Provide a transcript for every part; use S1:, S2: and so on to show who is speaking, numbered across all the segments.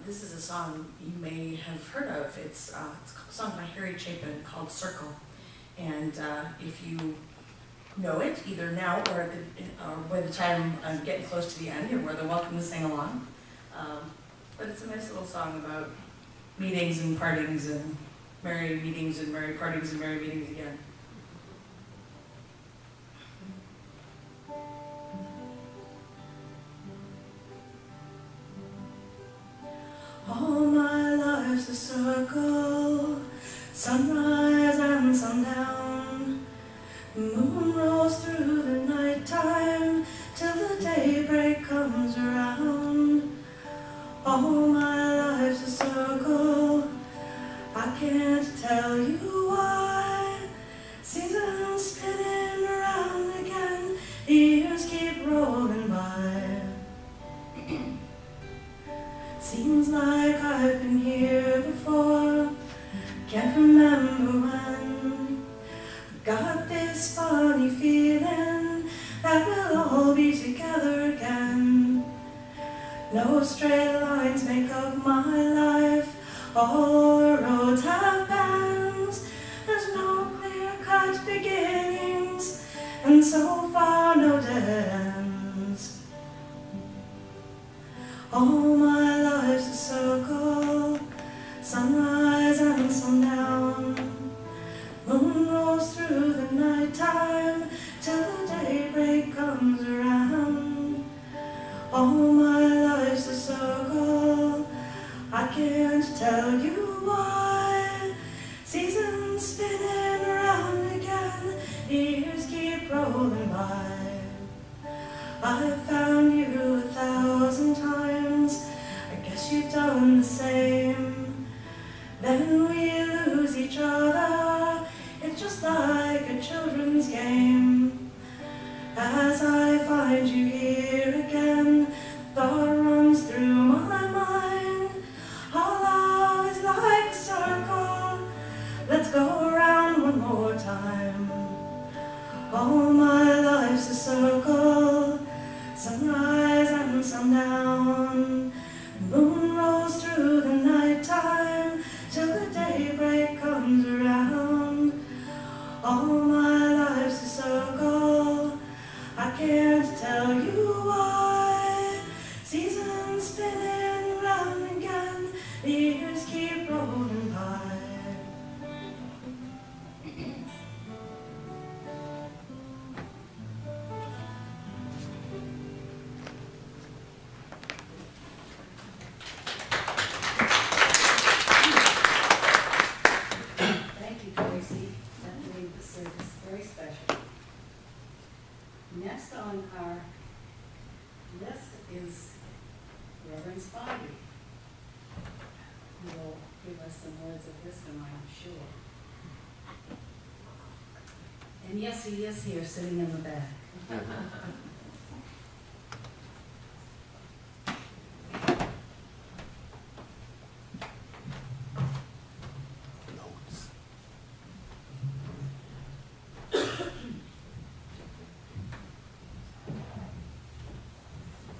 S1: This is a song you may have heard of. It's a song by Harry Chapin called Circle. And if you know it, either now or by the time I'm getting close to the end, you're more than welcome to sing along. But it's a nice little song about meetings and partings and merry meetings and merry partings and merry meetings again. All my life's a circle, sunrise and sundown. Moon rolls through the nighttime till the daybreak comes around. All my life's a circle, I can't tell you why. Seasons spinning around again, the years keep rolling by. Seems like I've been here before, can't remember when. Got this funny feeling that we'll all be together again. No straight lines make up my life, all the roads have bends. There's no clear-cut beginnings, and so far no dead ends. All my life's a circle, sunrise and sundown. Moon rolls through the nighttime till the daybreak comes around. All my life's a circle, I can't tell you why. Seasons spinning around again, years keep rolling by. I've found you 1,000 times, I guess you've done the same. Then we lose each other, it's just like a children's game. As I find you here again, thought runs through my mind. Our love is like a circle, let's go around one more time. All my life's a circle, sunrise and sundown. Moon rolls through the nighttime till the daybreak comes around. All my life's a circle, I can't tell you why. Seasons spinning round again, the years keep rolling by.
S2: Next on our list is Reverend Spivey, who will give us some words of wisdom, I'm sure. And yes, he is here, sitting in the back.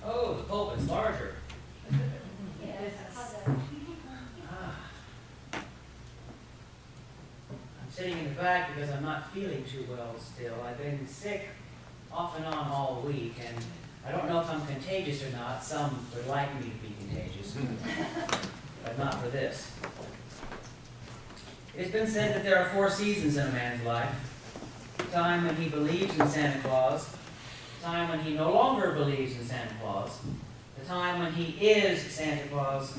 S3: Oh, the pulpit's larger.
S2: Yes.
S3: I'm sitting in the back because I'm not feeling too well still. I've been sick off and on all week, and I don't know if I'm contagious or not. Some would like me to be contagious, but not for this. It's been said that there are 4 seasons in a man's life. The time when he believes in Santa Claus, the time when he no longer believes in Santa Claus, the time when he is Santa Claus,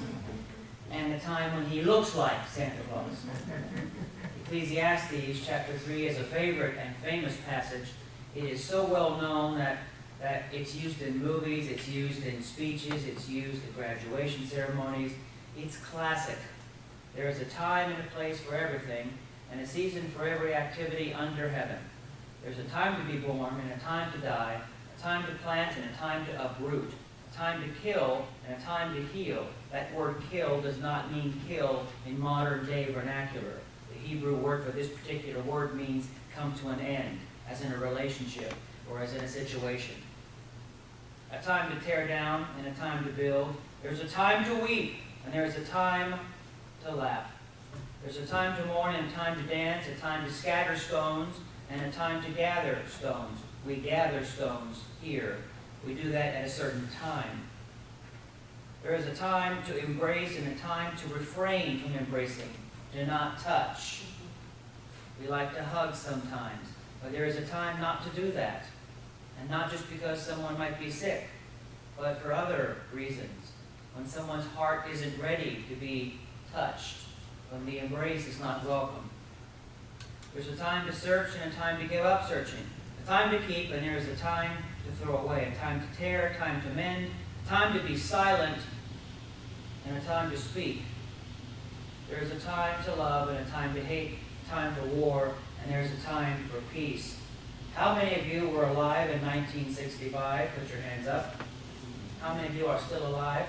S3: and the time when he looks like Santa Claus. Ecclesiastes chapter 3 is a favorite and famous passage. It is so well known that it's used in movies, it's used in speeches, it's used at graduation ceremonies. It's classic. There is a time and a place for everything, and a season for every activity under heaven. There's a time to be born and a time to die, a time to plant and a time to uproot, a time to kill and a time to heal. That word kill does not mean kill in modern day vernacular. The Hebrew word for this particular word means come to an end, as in a relationship or as in a situation. A time to tear down and a time to build. There's a time to weep and there is a time to laugh. There's a time to mourn and a time to dance, a time to scatter stones, and a time to gather stones. We gather stones here. We do that at a certain time. There is a time to embrace and a time to refrain from embracing. Do not touch. We like to hug sometimes, but there is a time not to do that. And not just because someone might be sick, but for other reasons. When someone's heart isn't ready to be touched, when the embrace is not welcome. There's a time to search and a time to give up searching. A time to keep and there is a time to throw away. A time to tear, a time to mend, a time to be silent, and a time to speak. There is a time to love and a time to hate, a time for war, and there is a time for peace. How many of you were alive in 1965? Put your hands up. How many of you are still alive?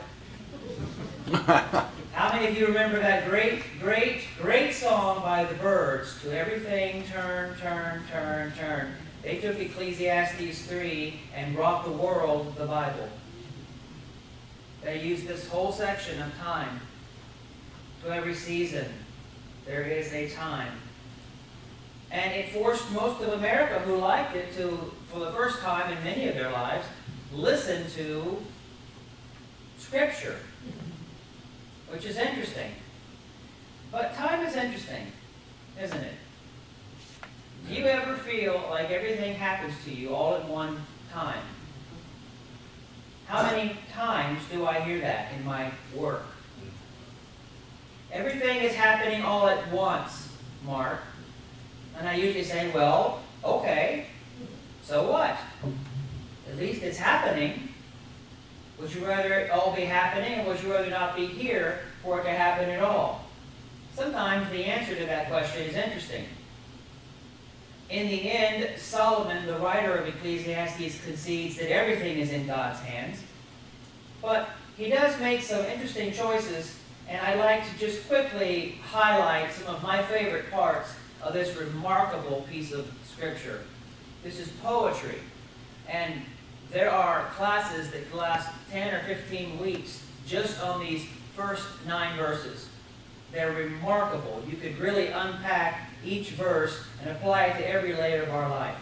S3: How many of you remember that great song by the Byrds, To Everything Turn, Turn, Turn, Turn? They took Ecclesiastes 3 and brought the world the Bible. They used this whole section of time. To every season, there is a time. And it forced most of America who liked it to, for the first time in many of their lives, listen to Scripture, which is interesting. But time is interesting, isn't it? Do you ever feel like everything happens to you all at one time? How many times do I hear that in my work? Everything is happening all at once, Mark. And I usually say, well, okay, so what? At least it's happening. Would you rather it all be happening, or would you rather not be here for it to happen at all? Sometimes the answer to that question is interesting. In the end, Solomon, the writer of Ecclesiastes, concedes that everything is in God's hands. But he does make some interesting choices, and I'd like to just quickly highlight some of my favorite parts of this remarkable piece of Scripture. This is poetry, and there are classes that last 10 or 15 weeks just on these first 9 verses. They're remarkable. You could really unpack each verse and apply it to every layer of our life.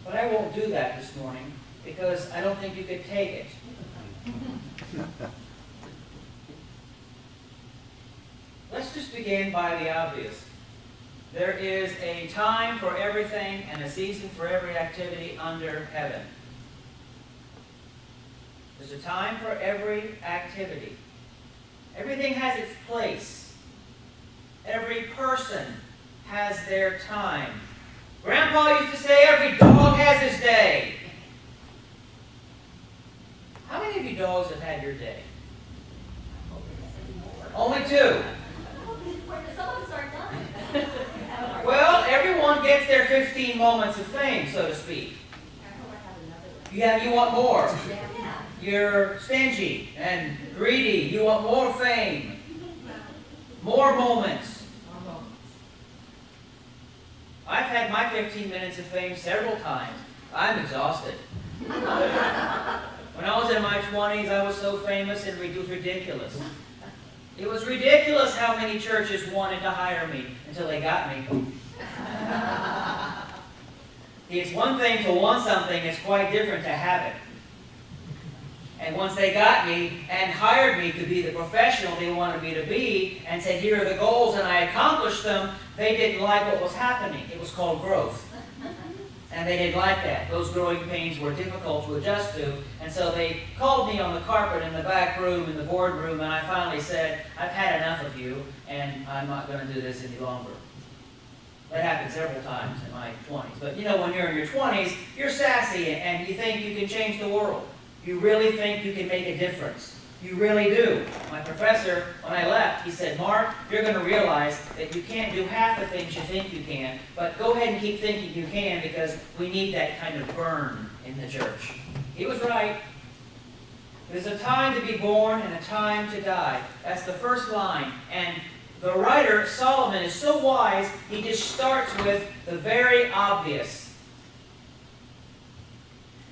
S3: But I won't do that this morning because I don't think you could take it. Let's just begin by the obvious. There is a time for everything and a season for every activity under heaven. There's a time for every activity. Everything has its place. Every person has their time. Grandpa used to say every dog has his day. How many of you dogs have had your day? Only 2.
S4: Some of us aren't done.
S3: Well, everyone gets their 15 moments of fame, so to speak. You want more. You're stingy and greedy. You want more fame. More moments. I've had my 15 minutes of fame several times. I'm exhausted. When I was in my 20s, I was so famous it was ridiculous. It was ridiculous how many churches wanted to hire me until they got me. It's one thing to want something, it's quite different to have it. And once they got me and hired me to be the professional they wanted me to be and said, here are the goals, and I accomplished them, they didn't like what was happening. It was called growth. And they didn't like that. Those growing pains were difficult to adjust to. And so they called me on the carpet in the back room, in the boardroom, and I finally said, I've had enough of you, and I'm not going to do this any longer. That happened several times in my 20s. But you know, when you're in your 20s, you're sassy and you think you can change the world. You really think you can make a difference. You really do. My professor, when I left, he said, Mark, you're going to realize that you can't do half the things you think you can, but go ahead and keep thinking you can because we need that kind of burn in the church. He was right. There's a time to be born and a time to die. That's the first line. And the writer, Solomon, is so wise, he just starts with the very obvious.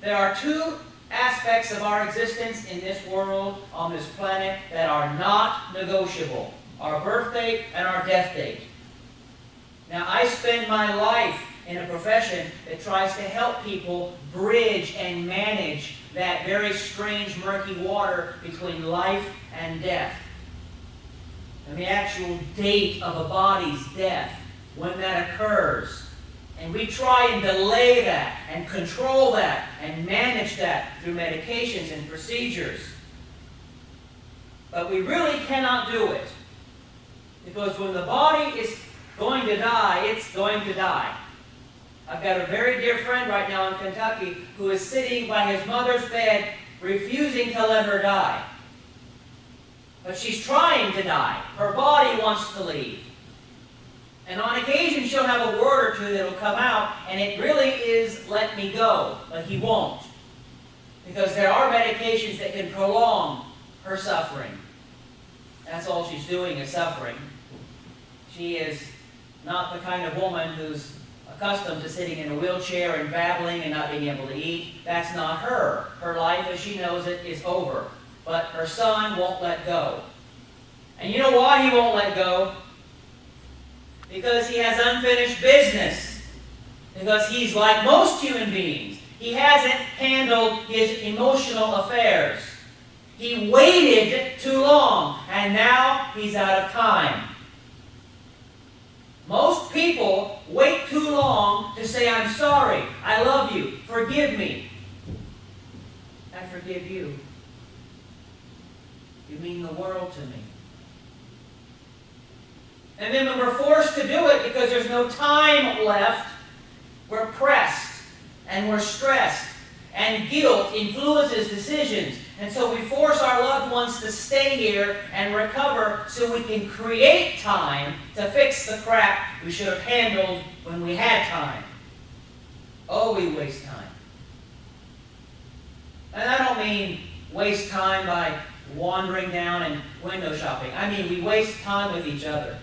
S3: There are 2 aspects of our existence in this world, on this planet, that are not negotiable. Our birth date and our death date. Now, I spend my life in a profession that tries to help people bridge and manage that very strange, murky water between life and death. And the actual date of a body's death, when that occurs. And we try and delay that, and control that, and manage that through medications and procedures. But we really cannot do it. Because when the body is going to die, it's going to die. I've got a very dear friend right now in Kentucky who is sitting by his mother's bed, refusing to let her die. But she's trying to die. Her body wants to leave. And on occasion, she'll have a word or two that will come out, and it really is, let me go. But he won't. Because there are medications that can prolong her suffering. That's all she's doing is suffering. She is not the kind of woman who's accustomed to sitting in a wheelchair and babbling and not being able to eat. That's not her. Her life, as she knows it, is over. But her son won't let go. And you know why he won't let go? Because he has unfinished business. Because he's like most human beings. He hasn't handled his emotional affairs. He waited too long, and now he's out of time. Most people wait too long to say, I'm sorry, I love you, forgive me. I forgive you. You mean the world to me. And then when we're forced to do it because there's no time left, we're pressed and we're stressed. And guilt influences decisions. And so we force our loved ones to stay here and recover so we can create time to fix the crap we should have handled when we had time. Oh, we waste time. And I don't mean waste time by wandering down and window shopping. I mean we waste time with each other.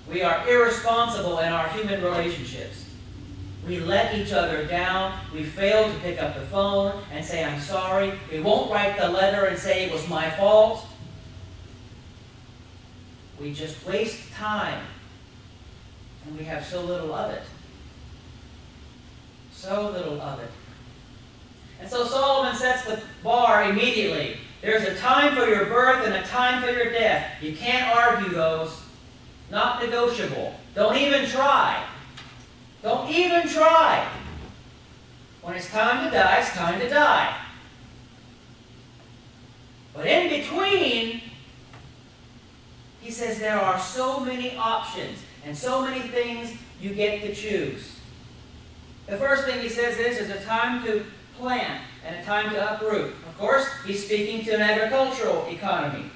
S3: We are irresponsible in our human relationships. We let each other down. We fail to pick up the phone and say, I'm sorry. We won't write the letter and say it was my fault. We just waste time. And we have so little of it. So little of it. And so Solomon sets the bar immediately. There's a time for your birth and a time for your death. You can't argue those. Not negotiable. Don't even try. Don't even try. When it's time to die, it's time to die. But in between, he says there are so many options and so many things you get to choose. The first thing he says is there's a time to plant and a time to uproot. Of course, he's speaking to an agricultural economy.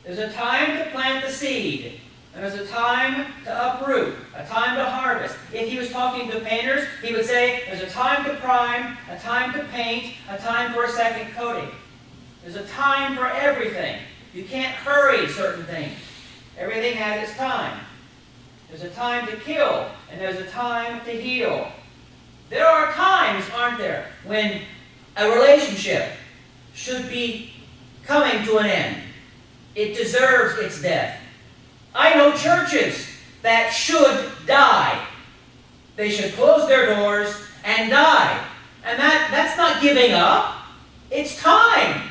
S3: There's a time to plant the seed. And there's a time to uproot, a time to harvest. If he was talking to painters, he would say there's a time to prime, a time to paint, a time for a second coating. There's a time for everything. You can't hurry certain things. Everything has its time. There's a time to kill, and there's a time to heal. There are times, aren't there, when a relationship should be coming to an end. It deserves its death. I know churches that should die. They should close their doors and die. And that's not giving up. It's time.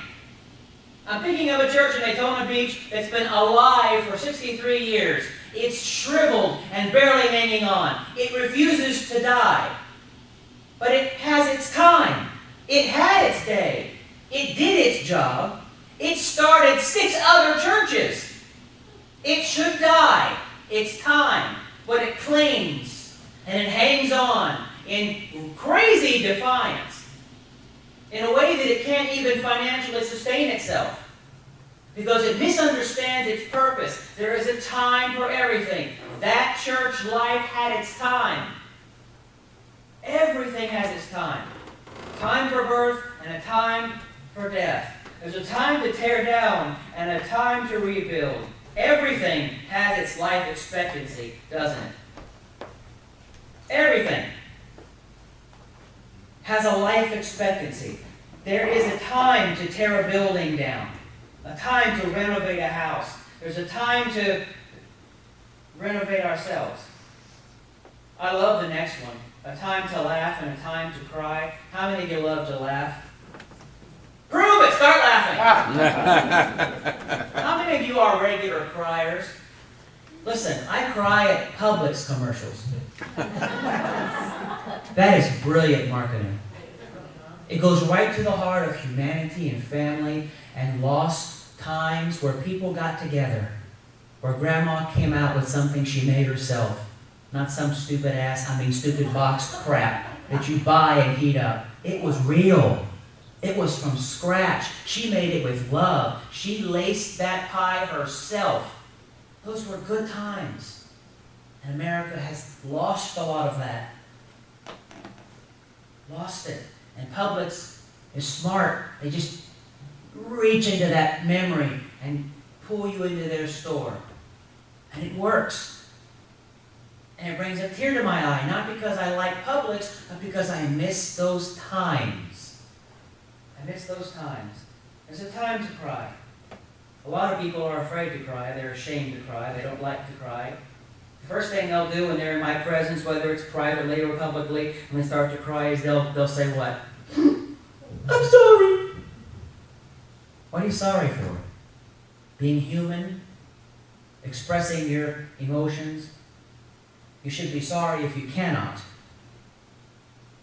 S3: I'm thinking of a church in Daytona Beach that's been alive for 63 years. It's shriveled and barely hanging on. It refuses to die. But it has its time. It had its day. It did its job. It started 6 other churches. It should die. It's time. But it clings and it hangs on in crazy defiance in a way that it can't even financially sustain itself because it misunderstands its purpose. There is a time for everything. That church life had its time. Everything has its time. Time for birth and a time for death. There's a time to tear down and a time to rebuild. Everything has its life expectancy, doesn't it? Everything. has a life expectancy. There is a time to tear a building down, a time to renovate a house. There's a time to renovate ourselves. I love the next one. A time to laugh and a time to cry. How many of you love to laugh? Prove it! Start laughing! How many of you are regular criers? Listen, I cry at Publix commercials. That is brilliant marketing. It goes right to the heart of humanity and family and lost times where people got together, where grandma came out with something she made herself. Not some stupid boxed crap that you buy and heat up. It was real. It was from scratch. She made it with love. She laced that pie herself. Those were good times. And America has lost a lot of that. Lost it. And Publix is smart. They just reach into that memory and pull you into their store. And it works. And it brings a tear to my eye, not because I like Publix, but because I miss those times. I miss those times. There's a time to cry. A lot of people are afraid to cry. They're ashamed to cry. They don't like to cry. The first thing they'll do when they're in my presence, whether it's privately or publicly, when they start to cry, is they'll say what? I'm sorry. What are you sorry for? Being human? Expressing your emotions? You should be sorry if you cannot.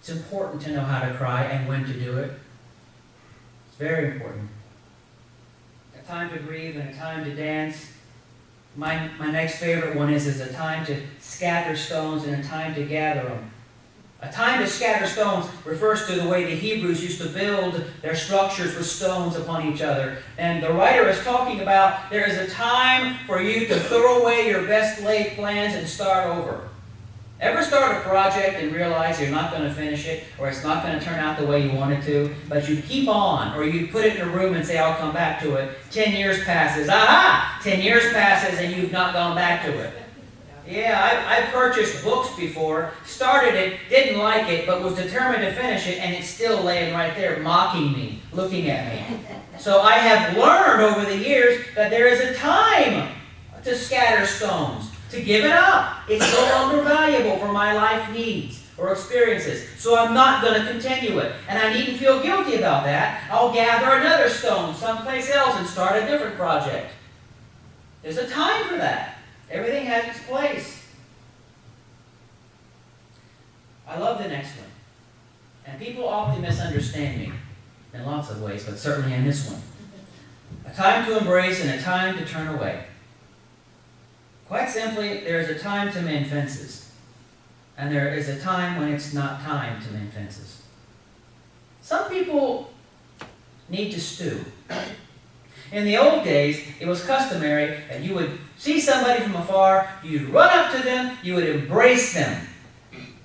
S3: It's important to know how to cry and when to do it. It's very important. A time to grieve and a time to dance. My next favorite one is a time to scatter stones and a time to gather them. A time to scatter stones refers to the way the Hebrews used to build their structures with stones upon each other. And the writer is talking about there is a time for you to throw away your best laid plans and start over. Ever start a project and realize you're not going to finish it, or it's not going to turn out the way you wanted to, but you keep on, or you put it in a room and say, I'll come back to it. 10 years passes. Aha! 10 years passes and you've not gone back to it. Yeah, I purchased books before, started it, didn't like it, but was determined to finish it, and it's still laying right there mocking me, looking at me. So I have learned over the years that there is a time to scatter stones, to give it up. It's no longer valuable for my life needs or experiences, so I'm not going to continue it. And I needn't feel guilty about that. I'll gather another stone someplace else and start a different project. There's a time for that. Everything has its place. I love the next one. And people often misunderstand me in lots of ways, but certainly in this one. A time to embrace and a time to turn away. Quite simply, there is a time to mend fences. And there is a time when it's not time to mend fences. Some people need to stew. In the old days, it was customary that you would see somebody from afar, you'd run up to them, you would embrace them.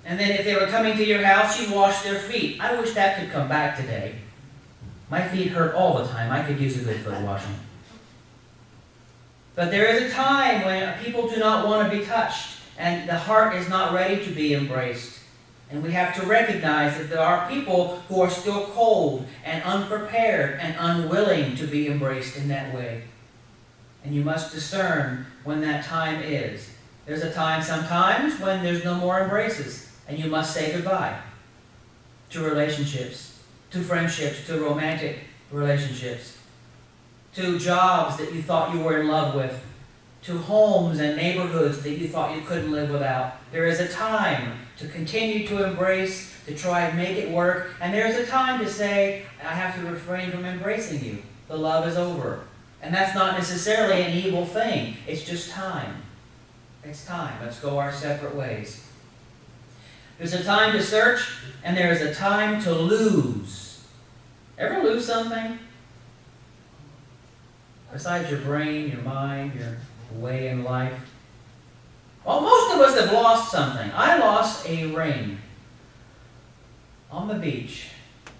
S3: And then if they were coming to your house, you'd wash their feet. I wish that could come back today. My feet hurt all the time. I could use a good foot washing. But there is a time when people do not want to be touched, and the heart is not ready to be embraced. And we have to recognize that there are people who are still cold and unprepared and unwilling to be embraced in that way. And you must discern when that time is. There's a time sometimes when there's no more embraces, and you must say goodbye to relationships, to friendships, to romantic relationships, to jobs that you thought you were in love with, to homes and neighborhoods that you thought you couldn't live without. There is a time to continue to embrace, to try and make it work, and there's a time to say, I have to refrain from embracing you. The love is over. And that's not necessarily an evil thing. It's just time. It's time. Let's go our separate ways. There's a time to search, and there is a time to lose. Ever lose something? Besides your brain, your mind, your way in life. Well, most of us have lost something. I lost a ring on the beach.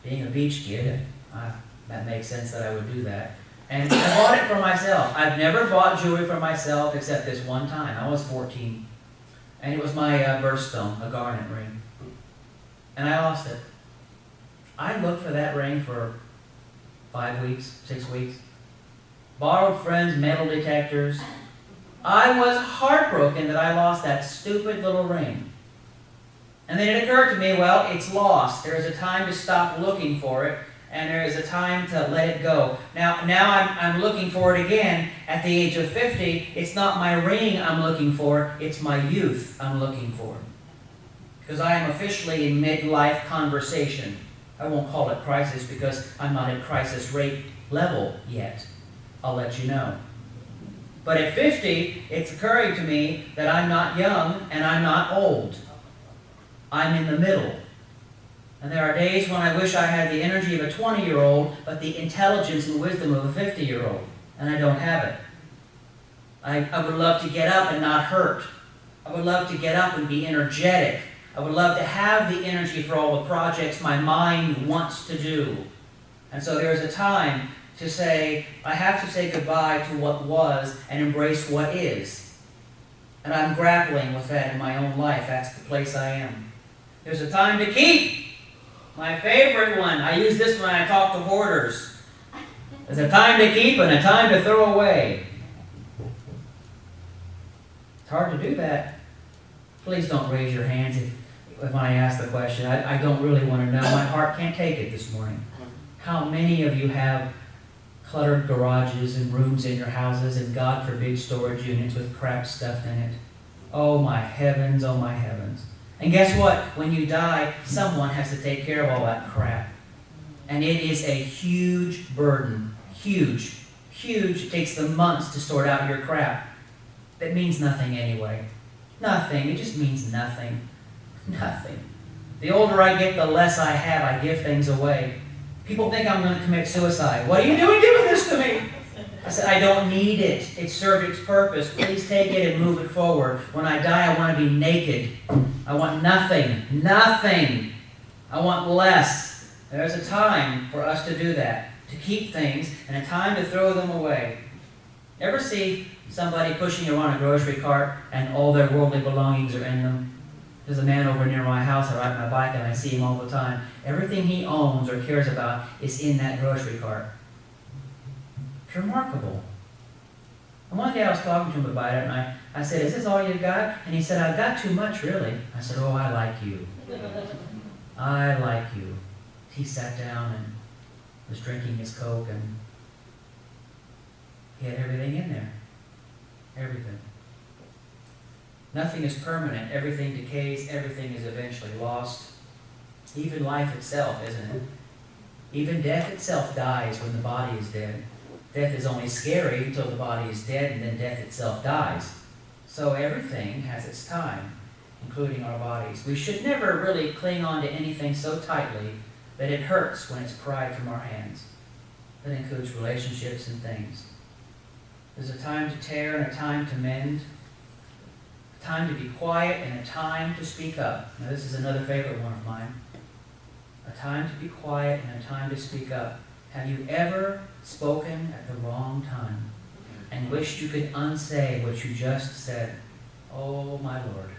S3: Being a beach kid, that makes sense that I would do that. And I bought it for myself. I've never bought jewelry for myself except this one time. I was 14. And it was my birthstone, a garnet ring. And I lost it. I looked for that ring for 5 weeks, 6 weeks. Borrowed friends' metal detectors. I was heartbroken that I lost that stupid little ring. And then it occurred to me, well, it's lost. There is a time to stop looking for it, and there is a time to let it go. Now I'm looking for it again at the age of 50. It's not my ring I'm looking for, it's my youth I'm looking for. Because I am officially in midlife conversation. I won't call it crisis because I'm not at crisis rate level yet. I'll let you know. But at 50, it's occurring to me that I'm not young and I'm not old. I'm in the middle. And there are days when I wish I had the energy of a 20-year-old, but the intelligence and wisdom of a 50-year-old. And I don't have it. I would love to get up and not hurt. I would love to get up and be energetic. I would love to have the energy for all the projects my mind wants to do. And so there is a time to say, I have to say goodbye to what was and embrace what is. And I'm grappling with that in my own life. That's the place I am. There's a time to keep. My favorite one. I use this when I talk to hoarders. There's a time to keep and a time to throw away. It's hard to do that. Please don't raise your hands if I ask the question. I don't really want to know. My heart can't take it this morning. How many of you have cluttered garages and rooms in your houses and, God forbid, storage units with crap stuffed in it? Oh my heavens, oh my heavens. And guess what? When you die, someone has to take care of all that crap. And it is a huge burden. Huge. Huge. It takes them months to sort out your crap. That means nothing anyway. Nothing. It just means nothing. Nothing. The older I get, the less I have. I give things away. People think I'm going to commit suicide. What are you doing giving this to me? I said, I don't need it. It served its purpose. Please take it and move it forward. When I die, I want to be naked. I want nothing. Nothing. I want less. There's a time for us to do that, to keep things, and a time to throw them away. Ever see somebody pushing around a grocery cart and all their worldly belongings are in them? There's a man over near my house. I ride my bike and I see him all the time. Everything he owns or cares about is in that grocery cart. It's remarkable. And one day I was talking to him about it, and I said, is this all you got? And he said, I've got too much, really. I said, oh, I like you. I like you. He sat down and was drinking his Coke, and he had everything in there. Everything. Nothing is permanent. Everything decays. Everything is eventually lost. Even life itself, isn't it? Even death itself dies when the body is dead. Death is only scary until the body is dead, and then death itself dies. So everything has its time, including our bodies. We should never really cling on to anything so tightly that it hurts when it's pried from our hands. That includes relationships and things. There's a time to tear and a time to mend. A time to be quiet and a time to speak up. Now this is another favorite one of mine. A time to be quiet and a time to speak up. Have you ever spoken at the wrong time and wished you could unsay what you just said? Oh my Lord.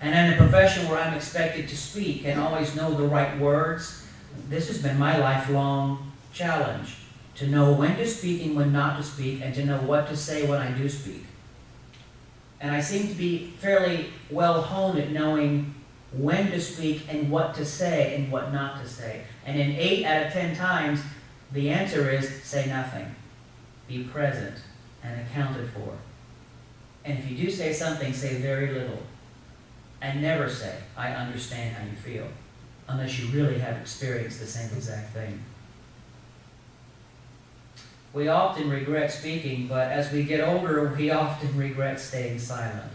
S3: And in a profession where I'm expected to speak and always know the right words, this has been my lifelong challenge. To know when to speak and when not to speak, and to know what to say when I do speak. And I seem to be fairly well honed at knowing when to speak and what to say and what not to say. And in 8 out of 10 times, the answer is say nothing. Be present and accounted for. And if you do say something, say very little. And never say, I understand how you feel, unless you really have experienced the same exact thing. We often regret speaking, but as we get older, we often regret staying silent.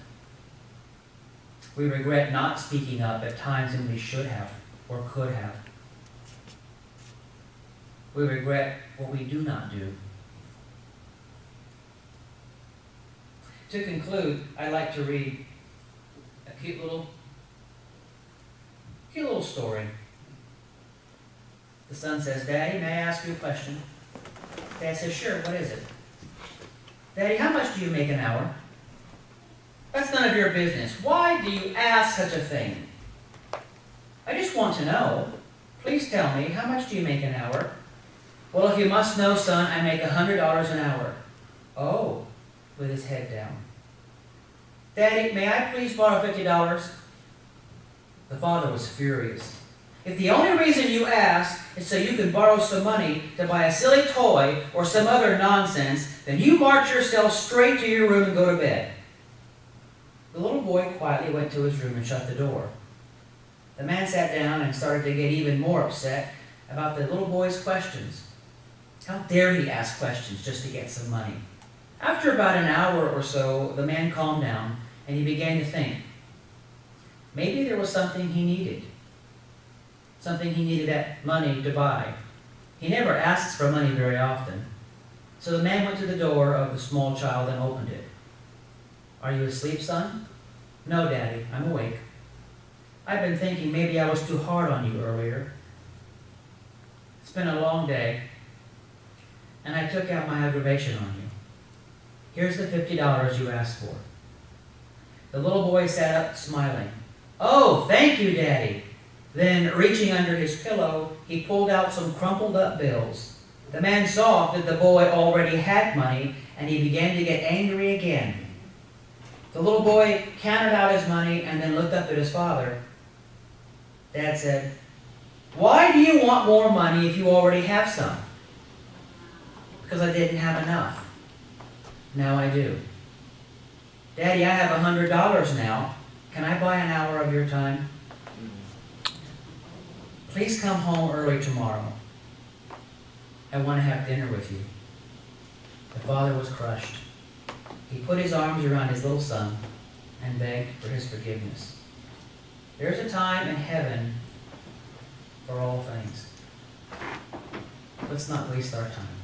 S3: We regret not speaking up at times when we should have or could have. We regret what we do not do. To conclude, I'd like to read a cute little story. The son says, Daddy, may I ask you a question? Dad says, sure, what is it? Daddy, how much do you make an hour? That's none of your business. Why do you ask such a thing? I just want to know. Please tell me, how much do you make an hour? Well, if you must know, son, I make $100 an hour. Oh, with his head down. Daddy, may I please borrow $50? The father was furious. If the only reason you ask is so you can borrow some money to buy a silly toy or some other nonsense, then you march yourself straight to your room and go to bed. The little boy quietly went to his room and shut the door. The man sat down and started to get even more upset about the little boy's questions. How dare he ask questions just to get some money? After about an hour or so, the man calmed down and he began to think. Maybe there was something he needed. Something he needed that money to buy. He never asks for money very often. So the man went to the door of the small child and opened it. Are you asleep, son? No, Daddy, I'm awake. I've been thinking maybe I was too hard on you earlier. It's been a long day, and I took out my aggravation on you. Here's the $50 you asked for. The little boy sat up smiling. Oh, thank you, Daddy. Then, reaching under his pillow, he pulled out some crumpled up bills. The man saw that the boy already had money, and he began to get angry again. The little boy counted out his money and then looked up at his father. Dad said, "Why do you want more money if you already have some?" "Because I didn't have enough. Now I do." "Daddy, I have $100 now. Can I buy an hour of your time?" "Please come home early tomorrow. I want to have dinner with you." The father was crushed. He put his arms around his little son and begged for his forgiveness. There's a time in heaven for all things. Let's not waste our time.